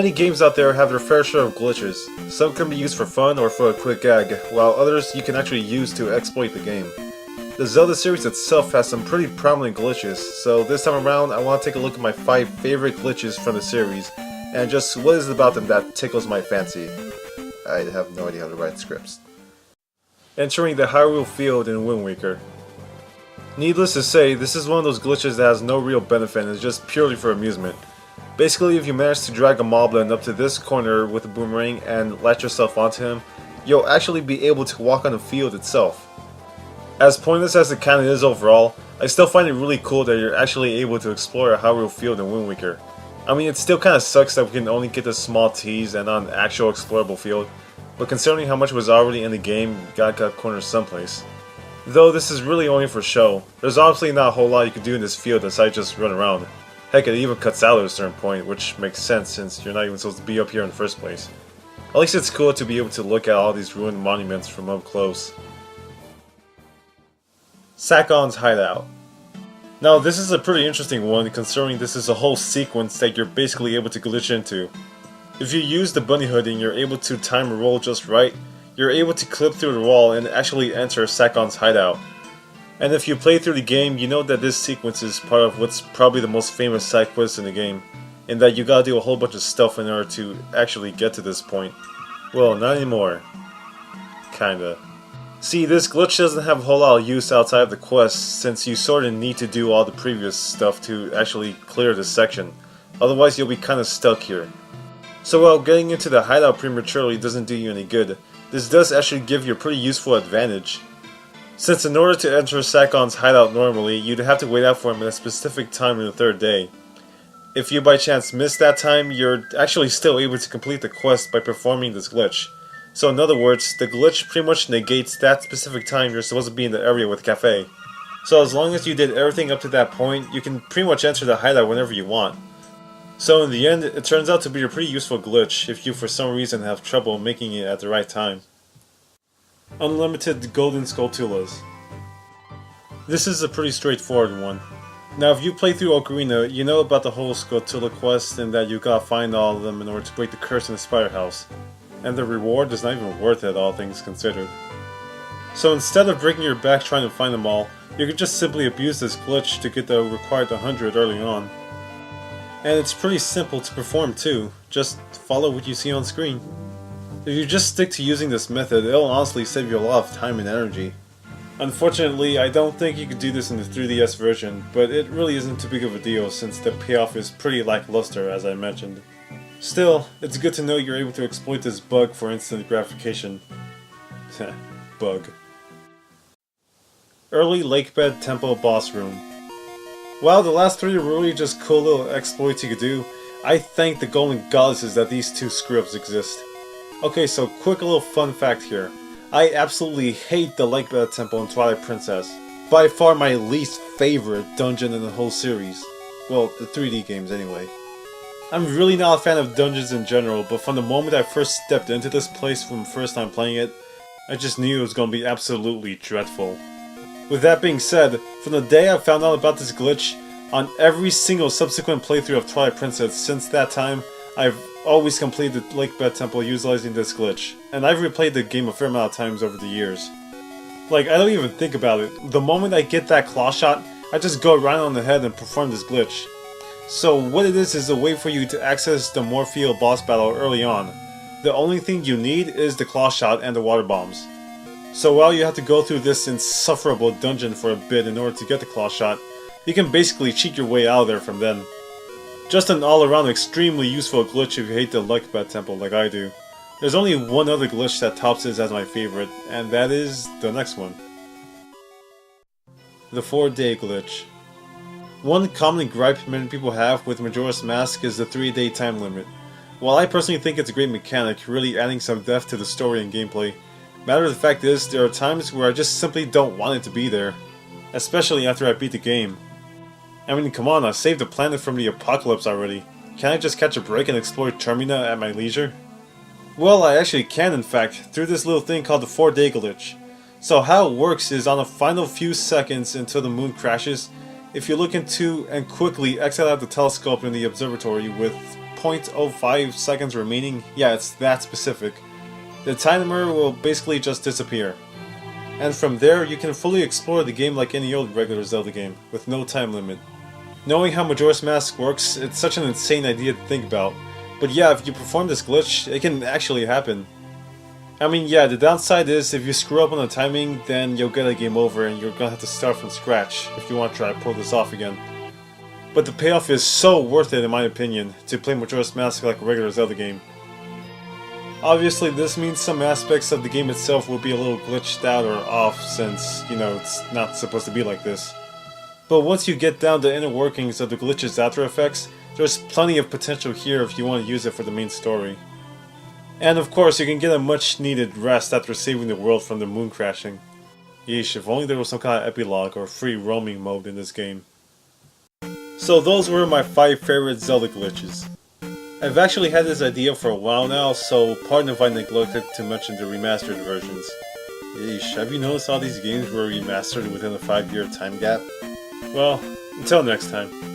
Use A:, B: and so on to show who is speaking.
A: Many games out there have their fair share of glitches. Some can be used for fun or for a quick gag, while others you can actually use to exploit the game. The Zelda series itself has some pretty prominent glitches, so this time around I want to take a look at my 5 favorite glitches from the series, and just what is it about them that tickles my fancy. I have no idea how to write scripts. Entering the Hyrule field in Wind Waker. Needless to say, this is one of those glitches that has no real benefit and is just purely for amusement. Basically, if you manage to drag a moblin up to this corner with a boomerang and latch yourself onto him, you'll actually be able to walk on the field itself. As pointless as it kinda is overall, I still find it really cool that you're actually able to explore a Hyrule field in Wind Waker. I mean, it still kinda sucks that we can only get this small tease and not an actual explorable field, but considering how much was already in the game, gotta cut corners someplace. Though this is really only for show, there's obviously not a whole lot you can do in this field aside just run around. Heck, it even cuts out at a certain point, which makes sense since you're not even supposed to be up here in the first place. At least it's cool to be able to look at all these ruined monuments from up close. Sakon's Hideout. Now this is a pretty interesting one considering this is a whole sequence that you're basically able to glitch into. If you use the bunny hood and you're able to time a roll just right, you're able to clip through the wall and actually enter Sakon's Hideout. And if you play through the game, you know that this sequence is part of what's probably the most famous side quest in the game, and that you gotta do a whole bunch of stuff in order to actually get to this point. Well, not anymore. Kinda. See, this glitch doesn't have a whole lot of use outside of the quest, since you sorta need to do all the previous stuff to actually clear this section. Otherwise you'll be kinda stuck here. So while getting into the hideout prematurely doesn't do you any good, this does actually give you a pretty useful advantage. Since in order to enter Sakon's hideout normally, you'd have to wait out for him at a specific time in the 3rd day. If you by chance miss that time, you're actually still able to complete the quest by performing this glitch. So in other words, the glitch pretty much negates that specific time you're supposed to be in the area with Cafe. So as long as you did everything up to that point, you can pretty much enter the hideout whenever you want. So in the end, it turns out to be a pretty useful glitch if you for some reason have trouble making it at the right time. Unlimited Golden Skulltulas. This is a pretty straightforward one. Now if you play through Ocarina, you know about the whole Skulltula quest and that you gotta find all of them in order to break the curse in the Spider House. And the reward is not even worth it, all things considered. So instead of breaking your back trying to find them all, you could just simply abuse this glitch to get the required 100 early on. And it's pretty simple to perform too, just follow what you see on screen. If you just stick to using this method, it'll honestly save you a lot of time and energy. Unfortunately, I don't think you could do this in the 3DS version, but it really isn't too big of a deal since the payoff is pretty lackluster as I mentioned. Still, it's good to know you're able to exploit this bug for instant gratification. Bug. Early Lakebed Temple boss room. While the last 3 are really just cool little exploits you could do, I thank the golden goddesses that these 2 screw-ups exist. Okay, so quick little fun fact here. I absolutely hate the Lakebed Temple in Twilight Princess. By far my least favorite dungeon in the whole series. Well, the 3D games anyway. I'm really not a fan of dungeons in general, but from the moment I first stepped into this place from the first time playing it, I just knew it was going to be absolutely dreadful. With that being said, from the day I found out about this glitch, on every single subsequent playthrough of Twilight Princess since that time, I've always completed the Lakebed Temple utilizing this glitch, and I've replayed the game a fair amount of times over the years. Like, I don't even think about it. The moment I get that claw shot, I just go right on ahead and perform this glitch. So what it is a way for you to access the Morpheal boss battle early on. The only thing you need is the claw shot and the water bombs. So while you have to go through this insufferable dungeon for a bit in order to get the claw shot, you can basically cheat your way out of there from then. Just an all-around extremely useful glitch if you hate the Lakebed Temple like I do. There's only one other glitch that tops this as my favorite, and that is the next one. The 4-day glitch. One common gripe many people have with Majora's Mask is the 3-day time limit. While I personally think it's a great mechanic, really adding some depth to the story and gameplay, matter of the fact is, there are times where I just simply don't want it to be there. Especially after I beat the game. I mean, come on, I saved the planet from the apocalypse already. Can't I just catch a break and explore Termina at my leisure? Well, I actually can in fact, through this little thing called the 4-day glitch. So how it works is on the final few seconds until the moon crashes, if you look into and quickly exit out the telescope in the observatory with 0.05 seconds remaining, yeah, it's that specific, the timer will basically just disappear. And from there, you can fully explore the game like any old regular Zelda game, with no time limit. Knowing how Majora's Mask works, it's such an insane idea to think about. But yeah, if you perform this glitch, it can actually happen. I mean, yeah, the downside is if you screw up on the timing, then you'll get a game over and you're gonna have to start from scratch if you want to try to pull this off again. But the payoff is so worth it in my opinion, to play Majora's Mask like a regular Zelda game. Obviously this means some aspects of the game itself will be a little glitched out or off since, you know, it's not supposed to be like this. But once you get down to inner workings of the glitch's after effects, there's plenty of potential here if you want to use it for the main story. And of course, you can get a much needed rest after saving the world from the moon crashing. Yeesh, if only there was some kind of epilogue or free roaming mode in this game. So those were my 5 favorite Zelda glitches. I've actually had this idea for a while now, so pardon if I neglected to mention the remastered versions. Yeesh, have you noticed all these games were remastered within a 5-year time gap? Well, until next time.